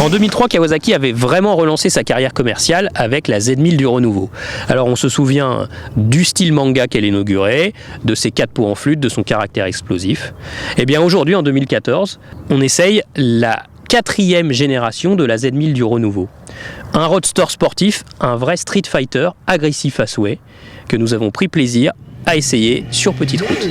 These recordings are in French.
En 2003, Kawasaki avait vraiment relancé sa carrière commerciale avec la Z1000 du renouveau. Alors on se souvient du style manga qu'elle inaugurait, de ses 4 pots en flûte, de son caractère explosif. Et bien aujourd'hui, en 2014, on essaye la 4e génération de la Z1000 du renouveau. Un roadster sportif, un vrai Street Fighter agressif à souhait, que nous avons pris plaisir à essayer sur petite route.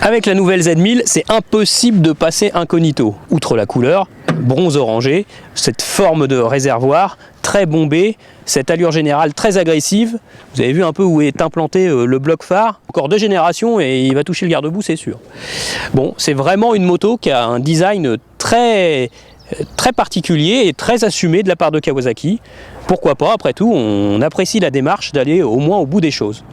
Avec la nouvelle Z1000, c'est impossible de passer incognito. Outre la couleur, bronze orangé, cette forme de réservoir très bombée, cette allure générale très agressive. Vous avez vu un peu où est implanté le bloc phare. Encore 2 générations et il va toucher le garde-boue, c'est sûr. Bon, c'est vraiment une moto qui a un design très particulier et très assumé de la part de Kawasaki. Pourquoi pas, après tout, on apprécie la démarche d'aller au moins au bout des choses.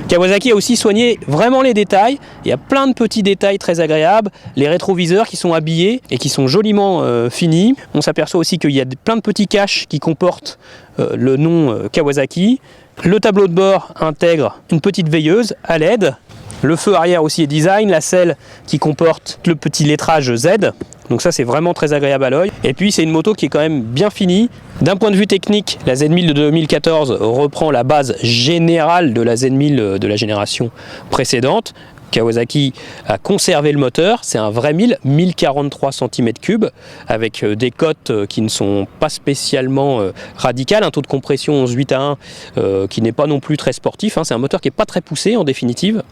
Kawasaki a aussi soigné vraiment les détails. Il y a plein de petits détails très agréables. Les rétroviseurs qui sont habillés et qui sont joliment finis. On s'aperçoit aussi qu'il y a plein de petits caches qui comportent le nom Kawasaki. Le tableau de bord intègre une petite veilleuse à LED. Le feu arrière aussi est design, la selle qui comporte le petit lettrage Z. Donc ça c'est vraiment très agréable à l'œil. Et puis c'est une moto qui est quand même bien finie. D'un point de vue technique, la Z1000 de 2014 reprend la base générale de la Z1000 de la génération précédente. Kawasaki a conservé le moteur, c'est un vrai 1043 cm3 avec des cotes qui ne sont pas spécialement radicales, un taux de compression 11,8 à 1 qui n'est pas non plus très sportif, c'est un moteur qui n'est pas très poussé en définitive.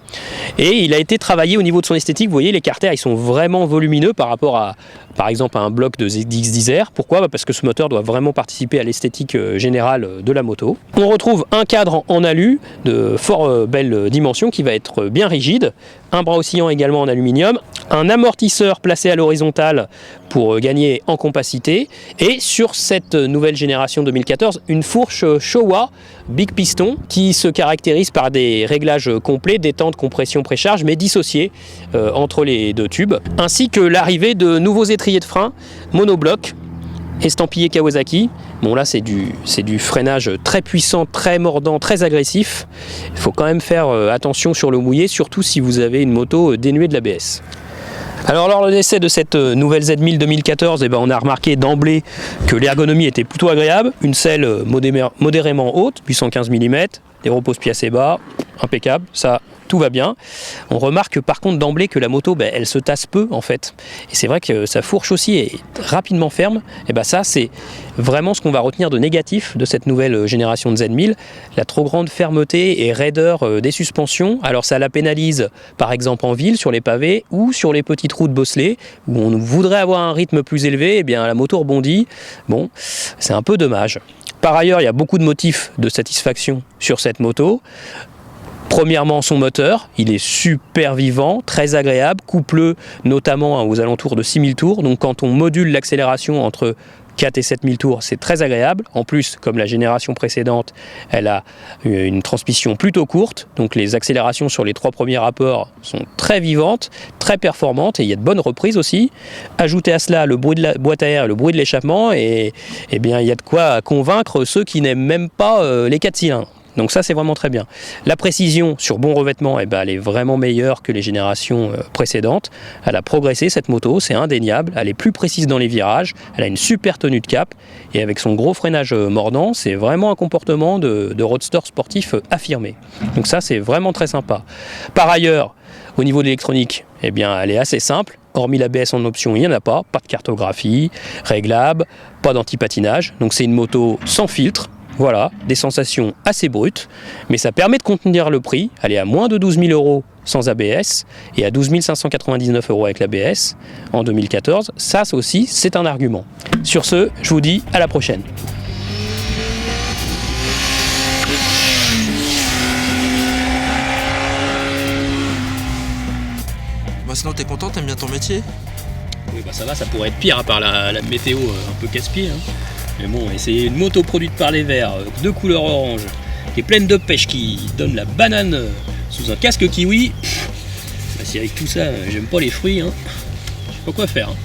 Et il a été travaillé au niveau de son esthétique, vous voyez les carters ils sont vraiment volumineux par rapport à par exemple à un bloc de ZX10R. Pourquoi ? Parce que ce moteur doit vraiment participer à l'esthétique générale de la moto. On retrouve un cadre en alu de fort belle dimension qui va être bien rigide, un bras oscillant également en aluminium, un amortisseur placé à l'horizontale pour gagner en compacité, et sur cette nouvelle génération 2014, une fourche Showa Big Piston qui se caractérise par des réglages complets, détente, compression, précharge, mais dissociés entre les 2 tubes, ainsi que l'arrivée de nouveaux étriers de frein monobloc estampillé Kawasaki. Bon là c'est du freinage très puissant, très mordant, très agressif. Il faut quand même faire attention sur le mouillé, surtout si vous avez une moto dénuée de l'ABS. Alors lors de l'essai de cette nouvelle Z1000 2014, on a remarqué d'emblée que l'ergonomie était plutôt agréable. Une selle modérément haute, 815 mm, des repose-pieds assez bas, impeccable, ça tout va bien. On remarque par contre d'emblée que la moto, elle se tasse peu en fait. Et c'est vrai que sa fourche aussi est rapidement ferme. Et ça c'est vraiment ce qu'on va retenir de négatif de cette nouvelle génération de Z1000. La trop grande fermeté et raideur des suspensions. Alors ça la pénalise par exemple en ville, sur les pavés ou sur les petites routes bosselées où on voudrait avoir un rythme plus élevé, la moto rebondit. Bon, c'est un peu dommage. Par ailleurs, il y a beaucoup de motifs de satisfaction sur cette moto. Premièrement, son moteur, il est super vivant, très agréable, coupleux notamment aux alentours de 6000 tours. Donc quand on module l'accélération entre 4 et 7000 tours, c'est très agréable. En plus, comme la génération précédente, elle a une transmission plutôt courte. Donc les accélérations sur les 3 premiers rapports sont très vivantes, très performantes et il y a de bonnes reprises aussi. Ajoutez à cela le bruit de la boîte à air et le bruit de l'échappement et il y a de quoi convaincre ceux qui n'aiment même pas les 4 cylindres. Donc ça c'est vraiment très bien. La précision sur bon revêtement, elle est vraiment meilleure que les générations précédentes. Elle a progressé cette moto, c'est indéniable. Elle est plus précise dans les virages, elle a une super tenue de cap et avec son gros freinage mordant, c'est vraiment un comportement de roadster sportif affirmé. Donc ça c'est vraiment très sympa. Par ailleurs, au niveau de l'électronique, elle est assez simple. Hormis l'ABS en option, il n'y en a pas de cartographie, réglable, pas d'anti-patinage. Donc c'est une moto sans filtre. Voilà, des sensations assez brutes, mais ça permet de contenir le prix. Elle est à moins de 12 000 € sans ABS et à 12 599 € avec l'ABS en 2014. Ça aussi, c'est un argument. Sur ce, je vous dis à la prochaine. sinon t'es content, t'aimes bien ton métier? Oui, bah ça va, ça pourrait être pire à part la météo un peu casse-pied. Hein. Mais bon, et c'est une moto produite par les Verts, de couleur orange, qui est pleine de pêche, qui donne la banane sous un casque kiwi. Bah, si avec tout ça, j'aime pas les fruits, hein. Je sais pas quoi faire. Hein.